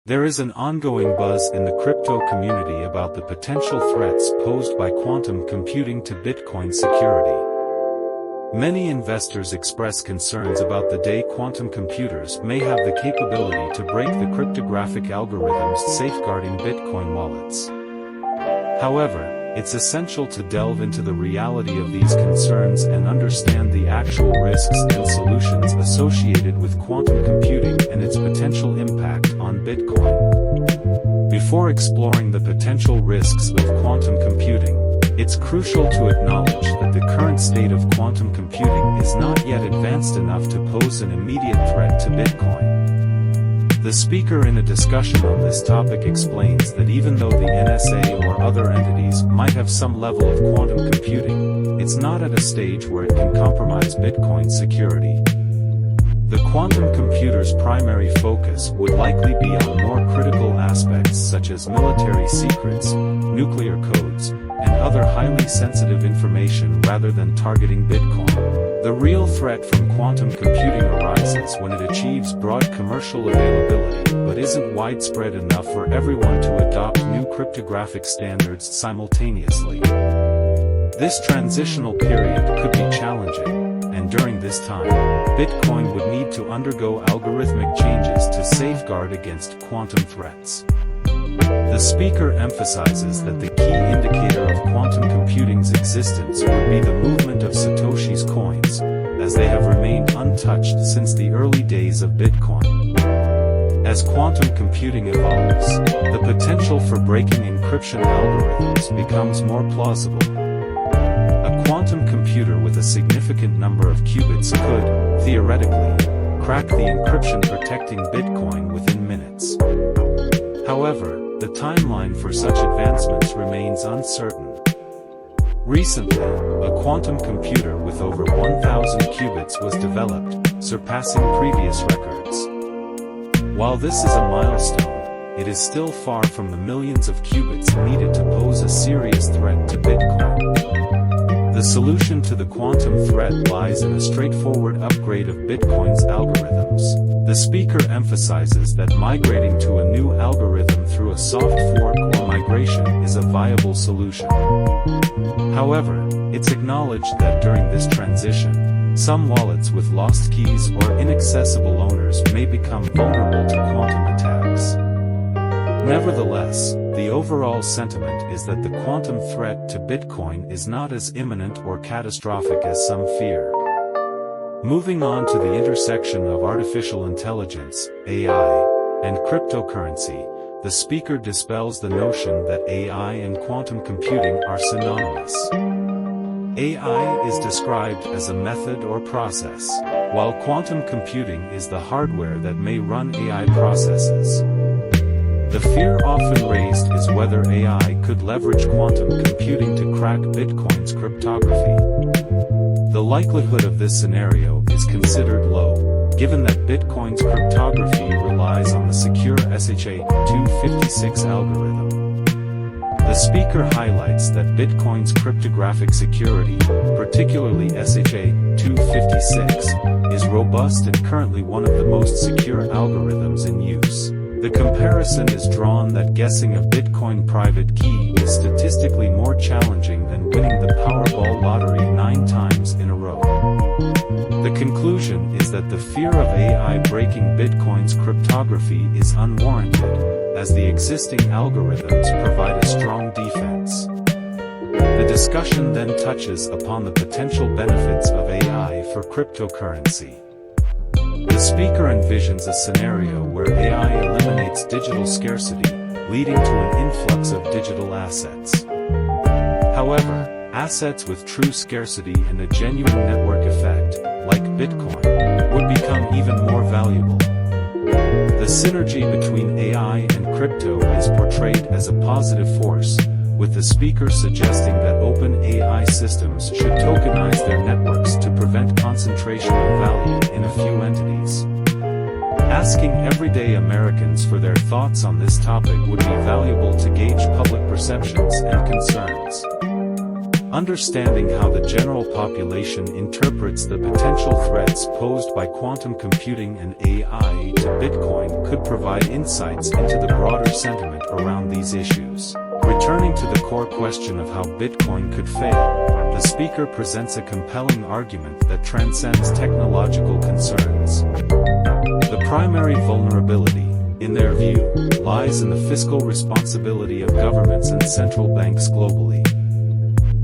There is an ongoing buzz in the crypto community about the potential threats posed by quantum computing to Bitcoin security. Many investors express concerns about the day quantum computers may have the capability to break the cryptographic algorithms safeguarding Bitcoin wallets. However, it's essential to delve into the reality of these concerns and understand the actual risks and solutions associated with quantum computing and its potential impact on Bitcoin. Before exploring the potential risks of quantum computing, it's crucial to acknowledge that the current state of quantum computing is not yet advanced enough to pose an immediate threat to Bitcoin. The speaker in a discussion on this topic explains that even though the NSA or other entities might have some level of quantum computing, it's not at a stage where it can compromise Bitcoin's security. The quantum computer's primary focus would likely be on more critical aspects such as military secrets, nuclear codes, and other highly sensitive information rather than targeting Bitcoin. The real threat from quantum computing arises when it achieves broad commercial availability but isn't widespread enough for everyone to adopt new cryptographic standards simultaneously. This transitional period could be challenging, and during this time, Bitcoin would need to undergo algorithmic changes to safeguard against quantum threats. The speaker emphasizes that the key indicator of quantum computing's existence would be the movement of Satoshi's coins, as they have remained untouched since the early days of Bitcoin. As quantum computing evolves, the potential for breaking encryption algorithms becomes more plausible. A quantum computer with a significant number of qubits could, theoretically, crack the encryption protecting Bitcoin within minutes. However, the timeline for such advancements remains uncertain. Recently, a quantum computer with over 1,000 qubits was developed, surpassing previous records. While this is a milestone, it is still far from the millions of qubits needed to pose a serious threat to Bitcoin. The solution to the quantum threat lies in a straightforward upgrade of Bitcoin's algorithms. The speaker emphasizes that migrating to a new algorithm through a soft fork or migration is a viable solution. However, it's acknowledged that during this transition, some wallets with lost keys or inaccessible owners may become vulnerable to quantum attacks. Nevertheless, the overall sentiment is that the quantum threat to Bitcoin is not as imminent or catastrophic as some fear. Moving on to the intersection of artificial intelligence, AI, and cryptocurrency, the speaker dispels the notion that AI and quantum computing are synonymous. AI is described as a method or process, while quantum computing is the hardware that may run AI processes. The fear often raised is whether AI could leverage quantum computing to crack Bitcoin's cryptography. The likelihood of this scenario is considered low, given that Bitcoin's cryptography relies on the secure SHA-256 algorithm. The speaker highlights that Bitcoin's cryptographic security, particularly SHA-256, is robust and currently one of the most secure algorithms in use. The comparison is drawn that guessing a Bitcoin private key is statistically more challenging than winning the Powerball lottery 9 times in a row. The conclusion is that the fear of AI breaking Bitcoin's cryptography is unwarranted, as the existing algorithms provide a strong defense. The discussion then touches upon the potential benefits of AI for cryptocurrency. The speaker envisions a scenario where AI eliminates digital scarcity, leading to an influx of digital assets. However, assets with true scarcity and a genuine network effect, like Bitcoin, would become even more valuable. The synergy between AI and crypto is portrayed as a positive force, with the speaker suggesting that open AI systems should tokenize their networks to prevent concentration of value in a few entities. Asking everyday Americans for their thoughts on this topic would be valuable to gauge public perceptions and concerns. Understanding how the general population interprets the potential threats posed by quantum computing and AI to Bitcoin could provide insights into the broader sentiment around these issues. Returning to the core question of how Bitcoin could fail, the speaker presents a compelling argument that transcends technological concerns. The primary vulnerability, in their view, lies in the fiscal responsibility of governments and central banks globally.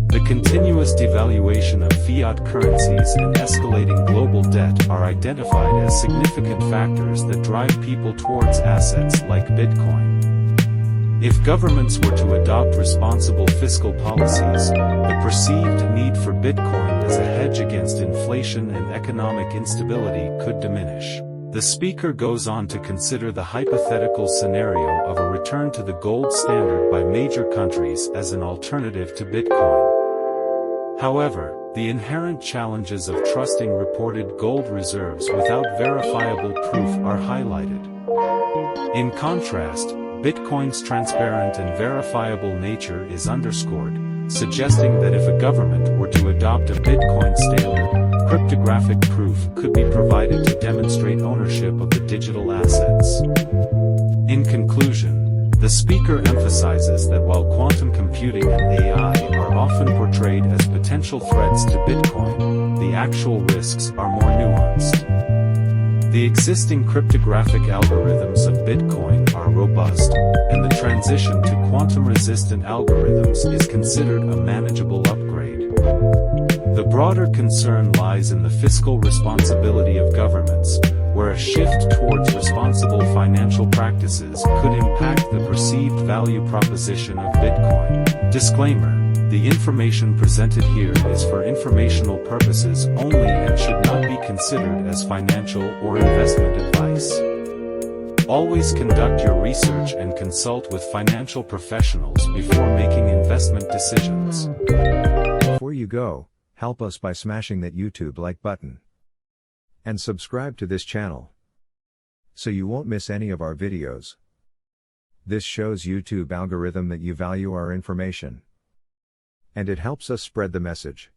The continuous devaluation of fiat currencies and escalating global debt are identified as significant factors that drive people towards assets like Bitcoin. If governments were to adopt responsible fiscal policies, the perceived need for Bitcoin as a hedge against inflation and economic instability could diminish. The speaker goes on to consider the hypothetical scenario of a return to the gold standard by major countries as an alternative to Bitcoin. However, the inherent challenges of trusting reported gold reserves without verifiable proof are highlighted. In contrast, Bitcoin's transparent and verifiable nature is underscored, suggesting that if a government were to adopt a Bitcoin standard, cryptographic proof could be provided to demonstrate ownership of the digital assets. In conclusion, the speaker emphasizes that while quantum computing and AI are often portrayed as potential threats to Bitcoin, the actual risks are more nuanced. The existing cryptographic algorithms of Bitcoin are robust, and the transition to quantum-resistant algorithms is considered a manageable upgrade. The broader concern lies in the fiscal responsibility of governments, where a shift towards responsible financial practices could impact the perceived value proposition of Bitcoin. Disclaimer: the information presented here is for informational purposes only and should not be considered as financial or investment advice. Always conduct your research and consult with financial professionals before making investment decisions. Before you go, help us by smashing that YouTube like button. And subscribe to this channel, so you won't miss any of our videos. This shows YouTube algorithm that you value our information. And it helps us spread the message.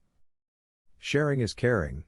Sharing is caring.